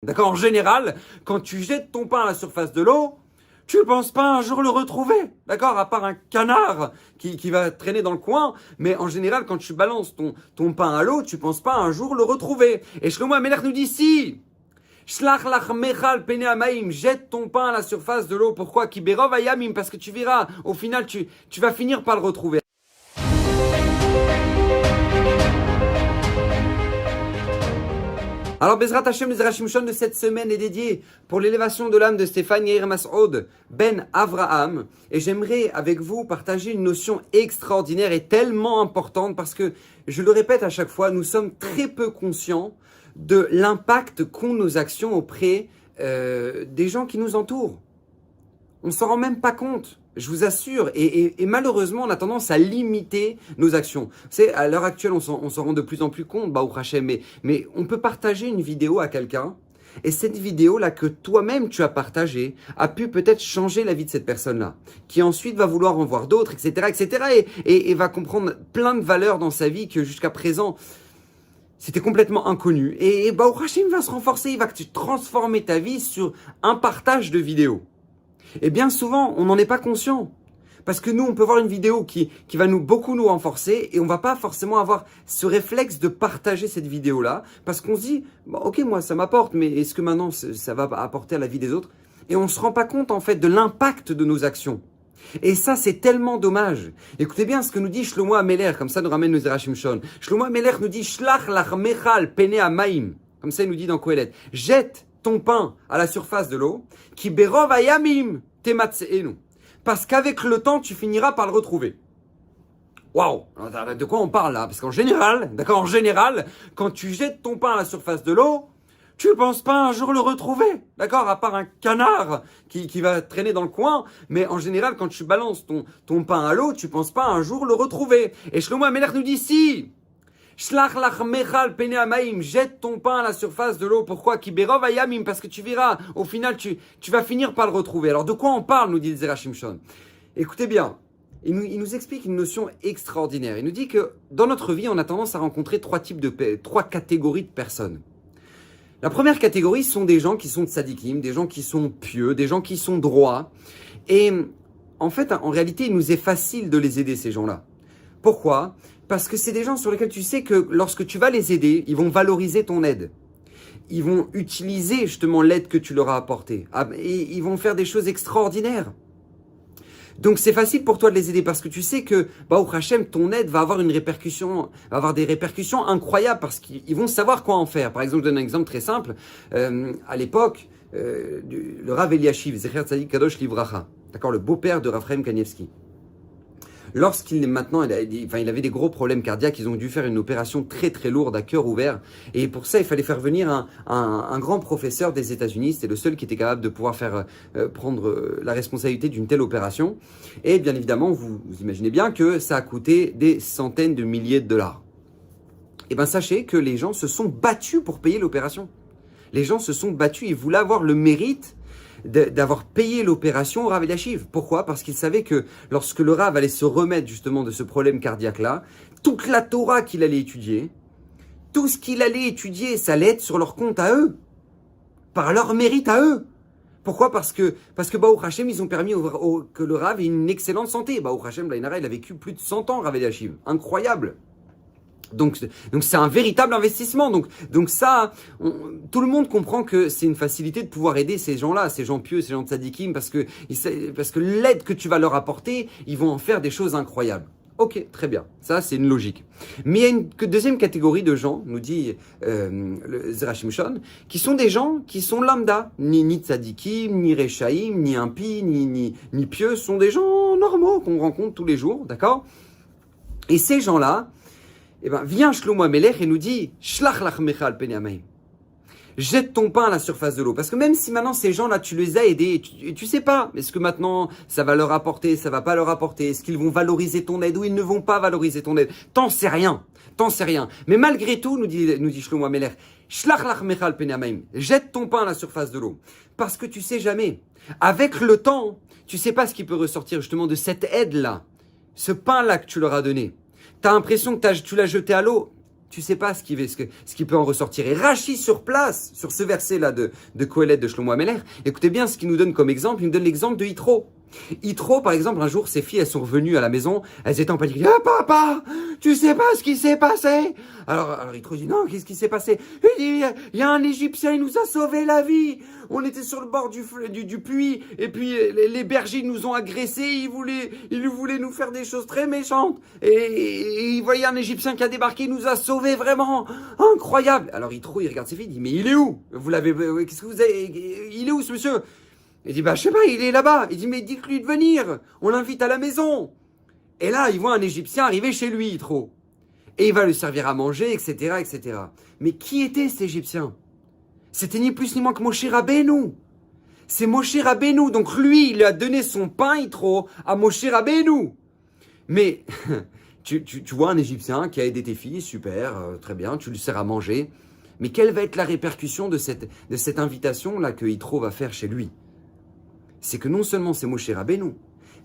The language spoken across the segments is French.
D'accord? En général, quand tu jettes ton pain à la surface de l'eau, tu ne penses pas un jour le retrouver. D'accord? À part un canard qui va traîner dans le coin. Mais en général, quand tu balances ton pain à l'eau, tu ne penses pas un jour le retrouver. Et Shlomo HaMelech nous dit si. Shlach lach mechal pene amaim, jette ton pain à la surface de l'eau. Pourquoi? Ki berov ayamim, parce que tu verras, au final, tu vas finir par le retrouver. Alors, Bezrat Hashem, le Zera Shimshon de cette semaine est dédié pour l'élévation de l'âme de Stéphane Yair Mas'od Ben Avraham. Et j'aimerais avec vous partager une notion extraordinaire et tellement importante parce que, je le répète à chaque fois, nous sommes très peu conscients de l'impact qu'ont nos actions auprès des gens qui nous entourent. On ne s'en rend même pas compte, je vous assure. Et malheureusement, on a tendance à limiter nos actions. Vous savez, à l'heure actuelle, on s'en rend de plus en plus compte, Baruch Hashem, mais on peut partager une vidéo à quelqu'un, et cette vidéo-là que toi-même tu as partagée a pu peut-être changer la vie de cette personne-là, qui ensuite va vouloir en voir d'autres, etc., etc., et va comprendre plein de valeurs dans sa vie que jusqu'à présent, c'était complètement inconnu. Et Baruch Hashem va se renforcer, il va transformer ta vie sur un partage de vidéos. Et bien souvent, on n'en est pas conscient. Parce que nous, on peut voir une vidéo qui va beaucoup nous renforcer et on va pas forcément avoir ce réflexe de partager cette vidéo-là parce qu'on se dit, bon, ok, moi, ça m'apporte, mais est-ce que maintenant, ça va apporter à la vie des autres? Et on se rend pas compte, en fait, de l'impact de nos actions. Et ça, c'est tellement dommage. Écoutez bien ce que nous dit Shlomo HaMelech, comme ça nous ramène le Zera Shimshon. Shlomo HaMelech nous dit, Shlach lach mechal pene amaim. Comme ça, il nous dit dans Kohelet, jette ton pain à la surface de l'eau, qui berov ayamim tematseenu. Parce qu'avec le temps, tu finiras par le retrouver. Waouh! De quoi on parle là? Parce qu'en général, d'accord, en général, quand tu jettes ton pain à la surface de l'eau, tu ne penses pas un jour le retrouver, d'accord? À part un canard qui va traîner dans le coin, mais en général, quand tu balances ton pain à l'eau, tu ne penses pas un jour le retrouver. Et Shlomo HaMelech nous dit si. Shlach lach mechal pene amaim, jette ton pain à la surface de l'eau. Pourquoi? Ki berov ayamim, parce que tu verras, au final, tu vas finir par le retrouver. Alors de quoi on parle, nous dit le Zera Shimshon? Écoutez bien, il nous explique une notion extraordinaire. Il nous dit que dans notre vie, on a tendance à rencontrer trois catégories de personnes. La première catégorie sont des gens qui sont tzadikim, des gens qui sont pieux, des gens qui sont droits. Et en fait, en réalité, il nous est facile de les aider, ces gens-là. Pourquoi? Parce que c'est des gens sur lesquels tu sais que lorsque tu vas les aider, ils vont valoriser ton aide. Ils vont utiliser justement l'aide que tu leur as apportée. Et ils vont faire des choses extraordinaires. Donc c'est facile pour toi de les aider parce que tu sais que Baruch Hashem, ton aide va avoir des répercussions incroyables parce qu'ils vont savoir quoi en faire. Par exemple, je donne un exemple très simple. À l'époque, le Rav Eliashiv, Zecher Tzadik Kadosh Livracha, d'accord, le beau-père de Raphaël Kanievski. Lorsqu'il avait des gros problèmes cardiaques, ils ont dû faire une opération très très lourde à cœur ouvert. Et pour ça, il fallait faire venir un grand professeur des États-Unis. C'était le seul qui était capable de pouvoir prendre la responsabilité d'une telle opération. Et bien évidemment, vous imaginez bien que ça a coûté des centaines de milliers de dollars. Et bien sachez que les gens se sont battus pour payer l'opération. Les gens se sont battus, ils voulaient avoir le mérite d'avoir payé l'opération au Rav Eliashiv. Pourquoi? Parce qu'il savait que lorsque le Rav allait se remettre justement de ce problème cardiaque-là, toute la Torah qu'il allait étudier, tout ce qu'il allait étudier, ça allait être sur leur compte à eux, par leur mérite à eux. Pourquoi? Parce que Baruch Hashem, ils ont permis que le Rav ait une excellente santé. Baruch Hashem, l'Ainara, il a vécu plus de 100 ans, Rav Eliashiv. Incroyable. Donc c'est un véritable investissement. Donc ça, tout le monde comprend que c'est une facilité de pouvoir aider ces gens-là, ces gens pieux, ces gens de tzadikim, parce que l'aide que tu vas leur apporter, ils vont en faire des choses incroyables. Ok, très bien. Ça, c'est une logique. Mais il y a une deuxième catégorie de gens, nous dit le Zera Shimshon, qui sont des gens qui sont lambda, ni tzadikim, ni rechaim, ni impies, ni pieux, sont des gens normaux qu'on rencontre tous les jours, d'accord? Et ces gens-là, eh bien, vient Shlomo HaMelech et nous dit Shlach lach mechal pene amaim. Jette ton pain à la surface de l'eau. Parce que même si maintenant ces gens-là, tu les as aidés, et tu sais pas, est-ce que maintenant ça va leur apporter, ça va pas leur apporter, est-ce qu'ils vont valoriser ton aide ou ils ne vont pas valoriser ton aide? T'en sais rien. Mais malgré tout, nous dit Shlomo HaMelech, Shlach lach mechal pene amaim. Jette ton pain à la surface de l'eau. Parce que tu sais jamais. Avec le temps, tu sais pas ce qui peut ressortir justement de cette aide-là. Ce pain-là que tu leur as donné. Tu as l'impression que tu l'as jeté à l'eau. Tu sais pas ce qui peut en ressortir. Et Rachi sur place, sur ce verset-là de Kohelet de Shlomo Ameler, écoutez bien ce qu'il nous donne comme exemple. Il nous donne l'exemple de Yitro. Yitro, par exemple, un jour, ses filles, elles sont revenues à la maison, elles étaient en panique. Ah, papa, tu sais pas ce qui s'est passé? Alors Yitro dit, non, qu'est-ce qui s'est passé? Il dit, il y a un Égyptien, il nous a sauvé la vie. On était sur le bord du puits, et puis les bergers nous ont agressés, ils voulaient nous faire des choses très méchantes. Et il voyait un Égyptien qui a débarqué, il nous a sauvés, vraiment incroyable. Alors Yitro, il regarde ses filles, il dit, mais il est où? Qu'est-ce que vous avez, il est où ce monsieur? Il dit, je sais pas, il est là-bas. Il dit, mais dites-lui de venir. On l'invite à la maison. Et là, il voit un Égyptien arriver chez lui, trop. Et il va lui servir à manger, etc., etc. Mais qui était cet Égyptien? C'était ni plus ni moins que Moshe Rabbeinu. C'est Moshe Rabbeinu. Donc lui, il a donné son pain, Yitro, à Moshe Rabbeinu. Mais tu vois un Égyptien qui a aidé tes filles, super, très bien, tu lui sers à manger. Mais quelle va être la répercussion de cette invitation-là que Yitro va faire chez lui? C'est que non seulement c'est Moshe Rabbeinu,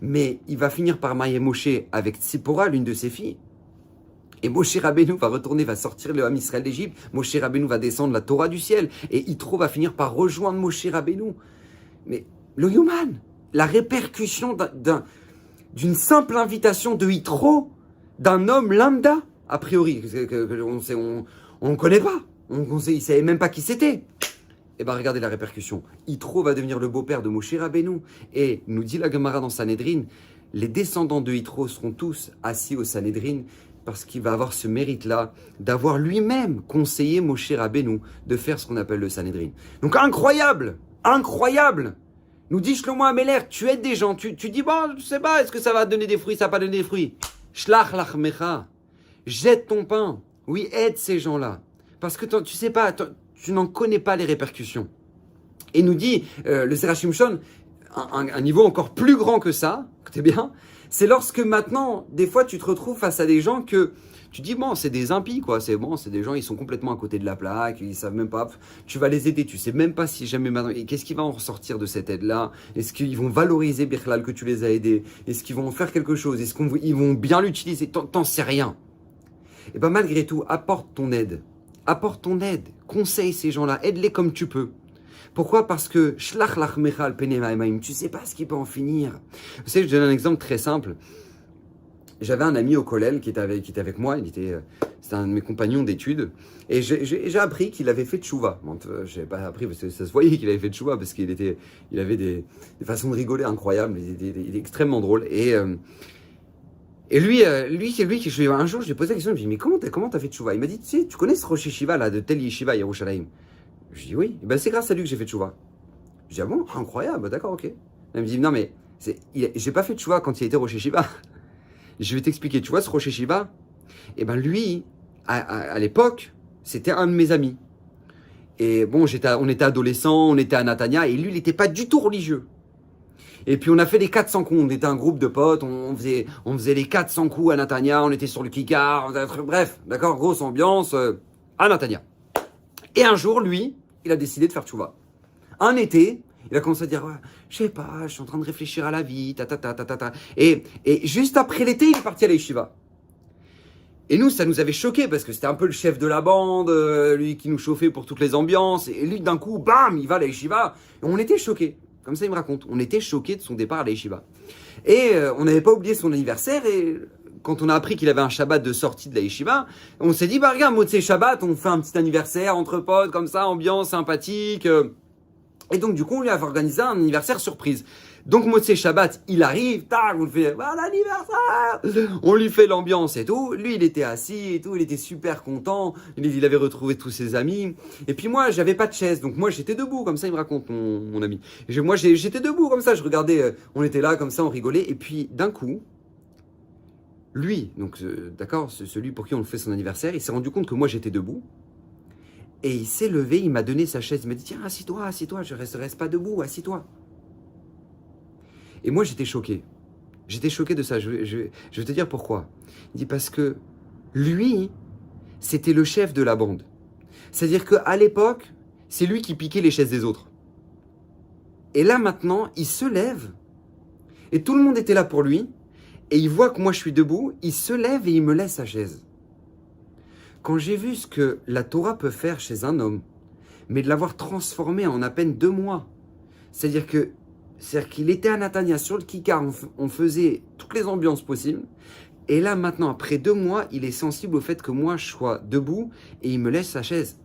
mais il va finir par marier Moshe avec Tzipora, l'une de ses filles. Et Moshe Rabbeinu va retourner, va sortir le Ham Israël d'Égypte. Moshe Rabbeinu va descendre la Torah du ciel. Et Yitro va finir par rejoindre Moshe Rabbeinu. Mais le Yuman, la répercussion d'une simple invitation de Yitro, d'un homme lambda, a priori, on ne connaît pas. Il ne savait même pas qui c'était. Eh bien, regardez la répercussion. Yitro va devenir le beau-père de Moshe Rabbeinu. Et nous dit la Gemara dans Sanhedrin, les descendants de Yitro seront tous assis au Sanhedrin parce qu'il va avoir ce mérite-là d'avoir lui-même conseillé Moshe Rabbeinu de faire ce qu'on appelle le Sanhedrin. Donc incroyable, incroyable. Nous dit Shlomo Ameler, tu aides des gens, tu dis, bon, je sais pas, est-ce que ça va donner des fruits, ça va pas donner des fruits. Shlach lachmecha, jette ton pain. Oui, aide ces gens-là. Parce que tu sais pas, tu n'en connais pas les répercussions. Et nous dit le Zera Shimshon, un niveau encore plus grand que ça, écoutez bien, c'est lorsque maintenant, des fois, tu te retrouves face à des gens que tu dis, bon, c'est des impies, quoi, c'est des gens, ils sont complètement à côté de la plaque, ils savent même pas, tu vas les aider, tu sais même pas si jamais maintenant, et qu'est-ce qui va en ressortir de cette aide-là? Est-ce qu'ils vont valoriser, Birklal, que tu les as aidés? Est-ce qu'ils vont en faire quelque chose? Est-ce qu'ils vont bien l'utiliser? T'en sais rien. Et bien, malgré tout, apporte ton aide, conseille ces gens-là, aide-les comme tu peux. Pourquoi? Parce que shlach lachmecha al penei ha'emayim, tu sais pas ce qui peut en finir. Vous savez, je donne un exemple très simple. J'avais un ami au collège qui était avec moi, c'était un de mes compagnons d'études, et j'ai appris qu'il avait fait tchouva. Bon, je n'avais pas appris parce que ça se voyait qu'il avait fait tchouva parce qu'il avait des façons de rigoler incroyables, il est extrêmement drôle. Et lui, un jour, je lui ai posé la question, je lui ai dit, mais comment t'as fait tchouva? Il m'a dit, tu connais ce Rosh Yeshiva là, de tel Yeshiva, Yerushalayim? Je lui ai dit, oui. Et ben, c'est grâce à lui que j'ai fait tchouva. Je lui ai dit, ah bon, incroyable, d'accord, ok. Il me dit, non mais, j'ai pas fait tchouva quand il était Rosh Yeshiva. Je vais t'expliquer, tu vois, ce Rosh Yeshiva, et ben lui, à l'époque, c'était un de mes amis. Et bon, on était adolescents, on était à Natania, et lui, il n'était pas du tout religieux. Et puis on a fait les 400 coups, on était un groupe de potes, on faisait les 400 coups à Natania, on était sur le kikar, bref, d'accord, grosse ambiance à Natania. Et un jour, lui, il a décidé de faire tchouva. Un été, il a commencé à dire, ouais, je sais pas, je suis en train de réfléchir à la vie, ta. Et juste après l'été, il est parti à la yeshiva. Et nous, ça nous avait choqués parce que c'était un peu le chef de la bande, lui qui nous chauffait pour toutes les ambiances. Et lui, d'un coup, bam, il va à la yeshiva. Et on était choqués. Comme ça, il me raconte. On était choqués de son départ à la yeshiva. Et on n'avait pas oublié son anniversaire. Et quand on a appris qu'il avait un Shabbat de sortie de la yeshiva, on s'est dit, bah regarde, Motzei Shabbat, on fait un petit anniversaire entre potes, comme ça, ambiance sympathique. Et donc, du coup, on lui a organisé un anniversaire surprise. Donc, Motzei Shabbat, il arrive, tac, on lui fait, bah, l'anniversaire! On lui fait l'ambiance et tout. Lui, il était assis et tout, il était super content. Il avait retrouvé tous ses amis. Et puis moi, j'avais pas de chaise. Donc, moi, j'étais debout, comme ça, il me raconte, mon ami. Moi, j'étais debout, comme ça, je regardais, on était là, comme ça, on rigolait. Et puis, d'un coup, lui, donc, d'accord, celui pour qui on fait son anniversaire, il s'est rendu compte que moi, j'étais debout. Et il s'est levé, il m'a donné sa chaise, il m'a dit, tiens, assis-toi, je reste pas debout, assis-toi. Et moi, j'étais choqué. J'étais choqué de ça, je vais te dire pourquoi. Il dit, parce que lui, c'était le chef de la bande. C'est-à-dire qu'à l'époque, c'est lui qui piquait les chaises des autres. Et là, maintenant, il se lève, et tout le monde était là pour lui, et il voit que moi, je suis debout, il se lève et il me laisse sa chaise. Quand j'ai vu ce que la Torah peut faire chez un homme, mais de l'avoir transformé en à peine 2 mois, c'est-à-dire qu'il était à Natania sur le Kikar, on faisait toutes les ambiances possibles, et là maintenant, après 2 mois, il est sensible au fait que moi je sois debout et il me laisse sa chaise,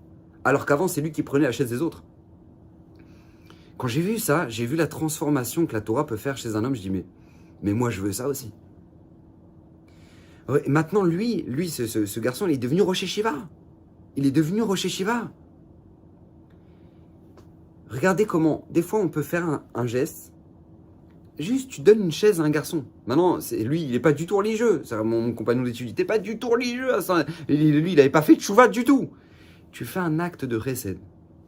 alors qu'avant c'est lui qui prenait la chaise des autres. Quand j'ai vu ça, j'ai vu la transformation que la Torah peut faire chez un homme, je dis mais moi je veux ça aussi. Et maintenant lui ce garçon, il est devenu Rosh Yeshiva. Il est devenu Rosh Yeshiva. Regardez comment, des fois on peut faire un geste, juste tu donnes une chaise à un garçon. Maintenant, lui, il n'est pas du tout religieux. Mon compagnon d'études, il n'était pas du tout religieux. Lui, il n'avait pas fait de chouva du tout. Tu fais un acte de chesed.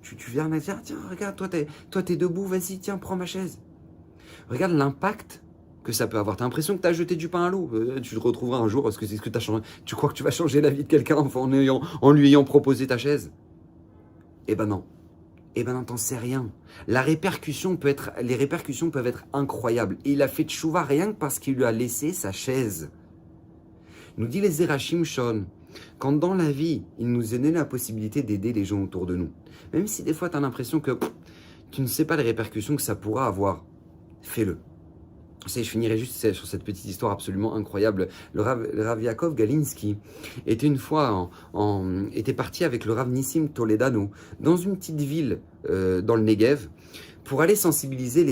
Tu viens dire, tiens, regarde, toi t'es debout, vas-y, tiens, prends ma chaise. Regarde l'impact que ça peut avoir. Tu as l'impression que tu as jeté du pain à l'eau. Tu te retrouveras un jour parce que c'est ce que tu as changé. Tu crois que tu vas changer la vie de quelqu'un en lui ayant proposé ta chaise? Eh ben non. Eh ben non, t'en sais rien. Les répercussions peuvent être incroyables. Et il a fait tchouva rien que parce qu'il lui a laissé sa chaise. Nous dit les Zerachim Shon, quand dans la vie, il nous donnait la possibilité d'aider les gens autour de nous. Même si des fois tu as l'impression que tu ne sais pas les répercussions que ça pourra avoir, fais-le. Je finirai juste sur cette petite histoire absolument incroyable. Le Rav Yaakov Galinsky était une fois était parti avec le Rav Nissim Toledano dans une petite ville dans le Negev pour aller sensibiliser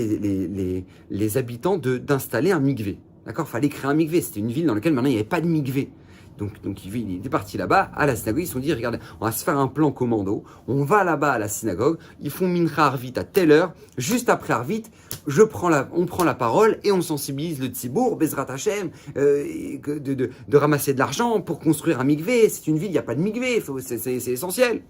les habitants d'installer un mikvé. D'accord, fallait créer un mikvé. C'était une ville dans laquelle maintenant il n'y avait pas de mikvé. Donc il était parti là-bas, à la synagogue, ils se sont dit, regardez, on va se faire un plan commando, on va là-bas à la synagogue, ils font Mincha Arvit à telle heure, juste après Arvit, on prend la parole et on sensibilise le Tzibour, Bezrat Hashem, de ramasser de l'argent pour construire un mikvé. C'est une ville, il n'y a pas de mikvé, c'est essentiel.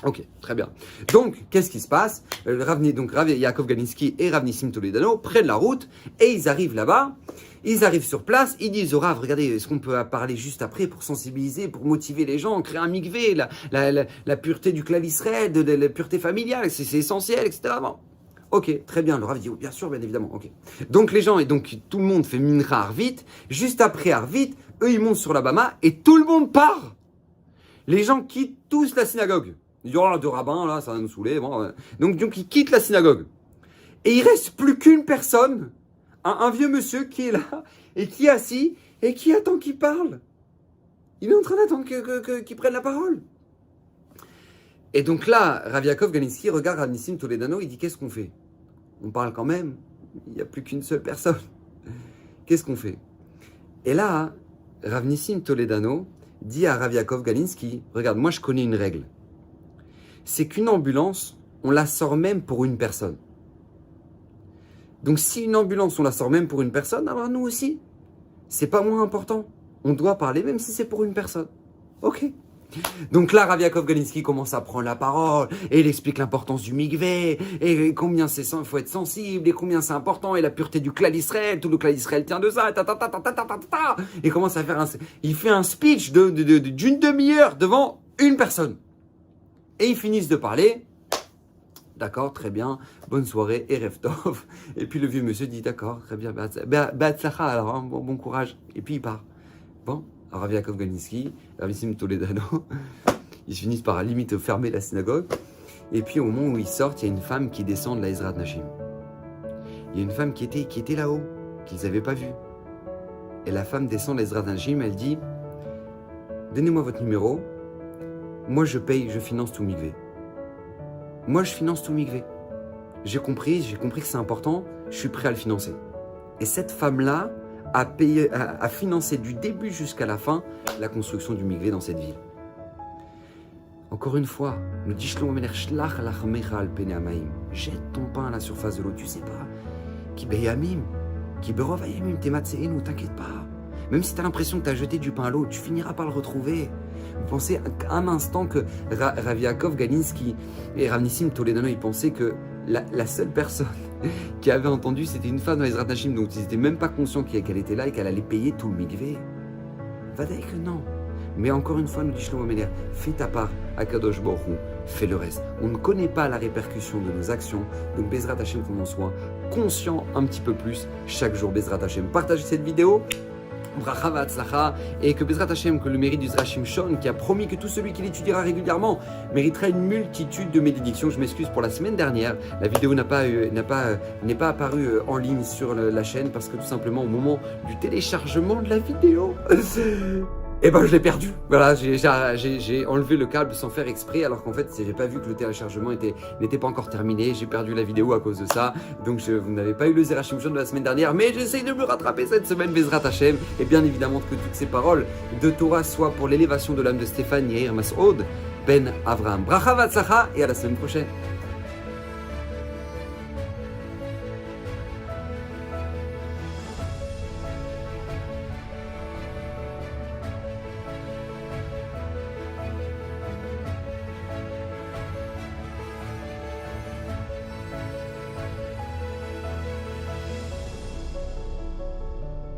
Ok, très bien. Donc, qu'est-ce qui se passe? Rav Yaakov Galinsky et Rav Nissim Toledano prennent la route et ils arrivent là-bas. Ils arrivent sur place, ils disent au Rav, regardez, est-ce qu'on peut parler juste après pour sensibiliser, pour motiver les gens, créer un mikvé, la pureté du clan Israël, la pureté familiale, c'est essentiel, etc. Bon. Ok, très bien. Le Rav dit, oh, bien sûr, bien évidemment. Ok. Donc les gens, et donc tout le monde fait Mincha Arvit. Juste après Arvit, eux, ils montent sur la Bama et tout le monde part. Les gens quittent tous la synagogue. Ils disent, oh là, deux rabbins, là, ça va nous saouler. Bon, donc ils quittent la synagogue. Et il reste plus qu'une personne, un vieux monsieur qui est là, et qui est assis, et qui attend qu'il parle. Il est en train d'attendre qu'il prenne la parole. Et donc là, Rav Yaakov Galinsky regarde Rav Nissim Toledano, il dit, qu'est-ce qu'on fait? On parle quand même, il n'y a plus qu'une seule personne. Qu'est-ce qu'on fait? Et là, Rav Nissim Toledano dit à Rav Yaakov Galinsky, regarde, moi je connais une règle. C'est qu'une ambulance, on la sort même pour une personne. Donc si une ambulance, on la sort même pour une personne, alors nous aussi, c'est pas moins important. On doit parler même si c'est pour une personne. Ok. Donc là, Rav Yaakov Galinsky commence à prendre la parole et il explique l'importance du mikvé et combien il faut être sensible et combien c'est important et la pureté du clan d'Israël, tout le clan d'Israël tient de ça, et commence à faire il fait un speech d'une demi-heure devant une personne. Et ils finissent de parler. D'accord, très bien, bonne soirée, Erev Tov. Et puis le vieux monsieur dit, d'accord, très bien, Be'atzlacha, alors, hein, bon courage. Et puis il part. Bon, alors Rav Yaakov Galinsky, Rav Nissim Toledano, ils finissent par à la limite fermer la synagogue. Et puis au moment où ils sortent, il y a une femme qui descend de la Ezrat Nashim. Il y a une femme qui était là-haut, qu'ils n'avaient pas vue. Et la femme descend de la Ezrat Nashim, elle dit, donnez-moi votre numéro, moi je paye, je finance tout mikvé. Moi, je finance tout mikvé. J'ai compris que c'est important, je suis prêt à le financer. Et cette femme-là a financé du début jusqu'à la fin la construction du mikvé dans cette ville. Encore une fois, nous dit Shlomo Ameler, Shlach lachmecha al pnei hamayim. Jette ton pain à la surface de l'eau, tu sais pas. Ki beyamim, ki berov hayamim tematseenu, t'inquiète pas. Même si tu as l'impression que tu as jeté du pain à l'eau, tu finiras par le retrouver. Vous pensez un instant que Rav Yaakov Galinsky et Rav Nissim Toledano, ils pensaient que la seule personne qui avait entendu, c'était une femme dans Ezrat Nashim, donc ils n'étaient même pas conscients qu'elle était là et qu'elle allait payer tout le mikvé. Vadaï que non. Mais encore une fois, nous dit Shlomo Ameler, fais ta part à Kadosh Baruch Hu, fais le reste. On ne connaît pas la répercussion de nos actions, donc Bezrat Hashem qu'on en soit conscient un petit peu plus chaque jour. Bezrat Hashem, partagez cette vidéo. bracha v'atzlacha, et que Bezrat Hashem, que le mérite du Zera Shimshon, qui a promis que tout celui qui l'étudiera régulièrement méritera une multitude de bénédictions. Je m'excuse pour la semaine dernière, la vidéo n'est pas apparue en ligne sur la chaîne parce que tout simplement au moment du téléchargement de la vidéo, et ben je l'ai perdu. Voilà, j'ai enlevé le câble sans faire exprès, alors qu'en fait j'ai pas vu que le téléchargement n'était pas encore terminé. J'ai perdu la vidéo à cause de ça. Donc vous n'avez pas eu le Zera Shimshon de la semaine dernière, mais j'essaye de me rattraper cette semaine, Bezrat Hashem. Et bien évidemment que toutes ces paroles de Torah soient pour l'élévation de l'âme de Stéphane Yair Masoud Ben Avraham. Bracha v'atzlacha et à la semaine prochaine.